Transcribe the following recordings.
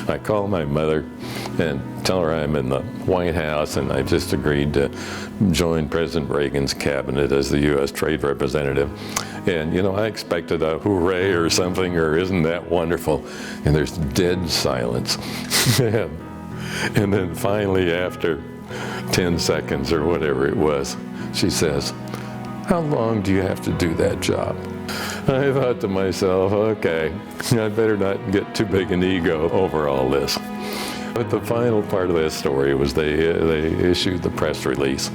I call my mother and tell her I'm in the White House and I just agreed to join President Reagan's cabinet as the U.S. Trade Representative. And, you know, I expected a hooray or something, or isn't that wonderful? And there's dead silence. And then finally, after 10 seconds or whatever it was, she says, "How long do you have to do that job?" I thought to myself, okay, I better not get too big an ego over all this. But the final part of that story was they issued the press release.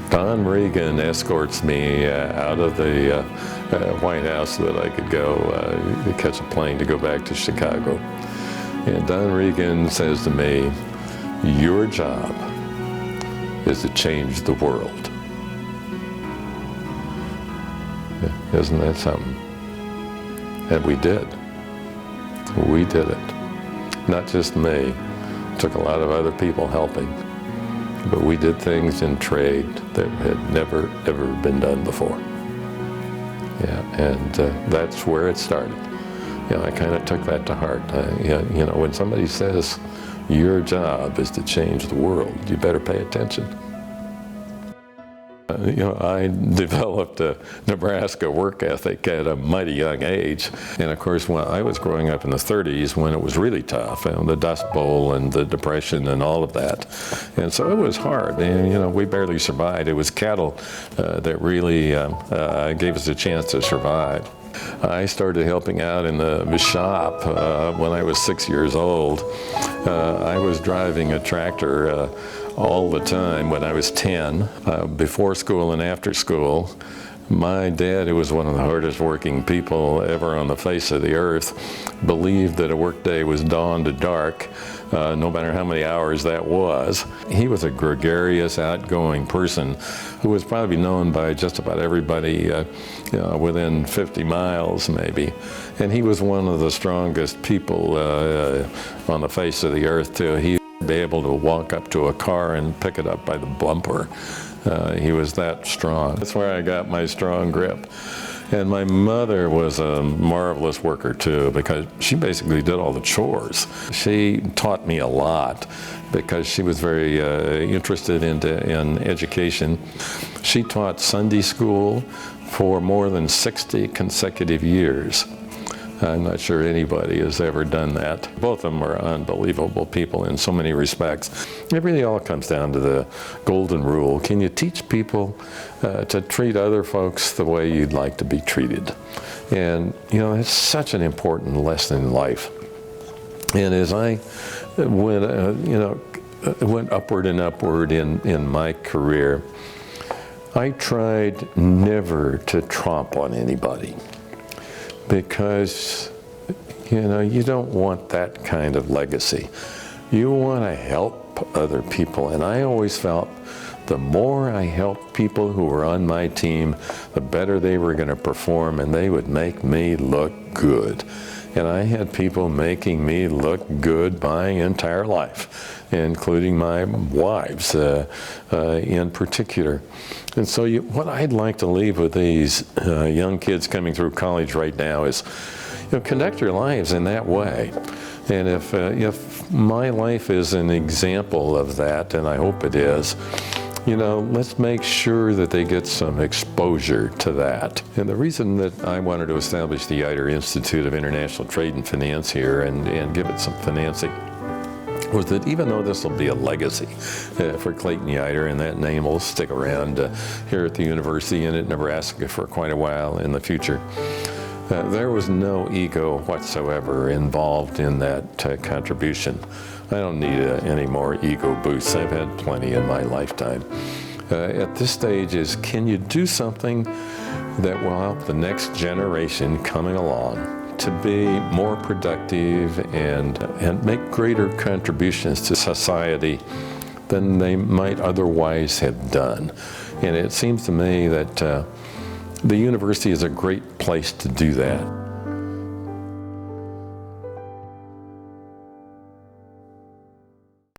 Don Regan escorts me out of the White House so that I could go catch a plane to go back to Chicago. And Don Regan says to me, "Your job is to change the world." Isn't that something? And we did. We did it. Not just me. It took a lot of other people helping. But we did things in trade that had never, ever been done before. Yeah, and that's where it started. You know, I kind of took that to heart. You know, when somebody says, your job is to change the world, you better pay attention. You know, I developed a Nebraska work ethic at a mighty young age. And of course, when I was growing up in the 30s, when it was really tough, the Dust Bowl and the Depression and all of that. And so it was hard, and you know, we barely survived. It was cattle that really gave us a chance to survive. I started helping out in the shop when I was 6 years old. I was driving a tractor all the time when I was 10, before school and after school. My dad, who was one of the hardest working people ever on the face of the earth, believed that a workday was dawn to dark, no matter how many hours that was. He was a gregarious, outgoing person who was probably known by just about everybody you know, within 50 miles maybe. And he was one of the strongest people on the face of the earth too. He would be able to walk up to a car and pick it up by the bumper. He was that strong. That's where I got my strong grip. And my mother was a marvelous worker too, because she basically did all the chores. She taught me a lot because she was very interested in education. She taught Sunday school for more than 60 consecutive years. I'm not sure anybody has ever done that. Both of them are unbelievable people in so many respects. It really all comes down to the golden rule. Can you teach people to treat other folks the way you'd like to be treated? And you know, it's such an important lesson in life. And as I went, you know, went upward and upward in my career, I tried never to tromp on anybody. Because, you know, you don't want that kind of legacy. You want to help other people. And I always felt the more I helped people who were on my team, the better they were going to perform, and they would make me look good. And I had people making me look good my entire life, including my wives in particular. And so what I'd like to leave with these young kids coming through college right now is, you know, conduct your lives in that way. And if my life is an example of that, and I hope it is, you know, let's make sure that they get some exposure to that. And the reason that I wanted to establish the Yeutter Institute of International Trade and Finance here and give it some financing was that even though this will be a legacy for Clayton Yeutter, and that name will stick around here at the university and at Nebraska for quite a while in the future, there was no ego whatsoever involved in that contribution. I don't need any more ego boosts. I've had plenty in my lifetime. At this stage is, can you do something that will help the next generation coming along to be more productive and make greater contributions to society than they might otherwise have done? And it seems to me that the university is a great place to do that.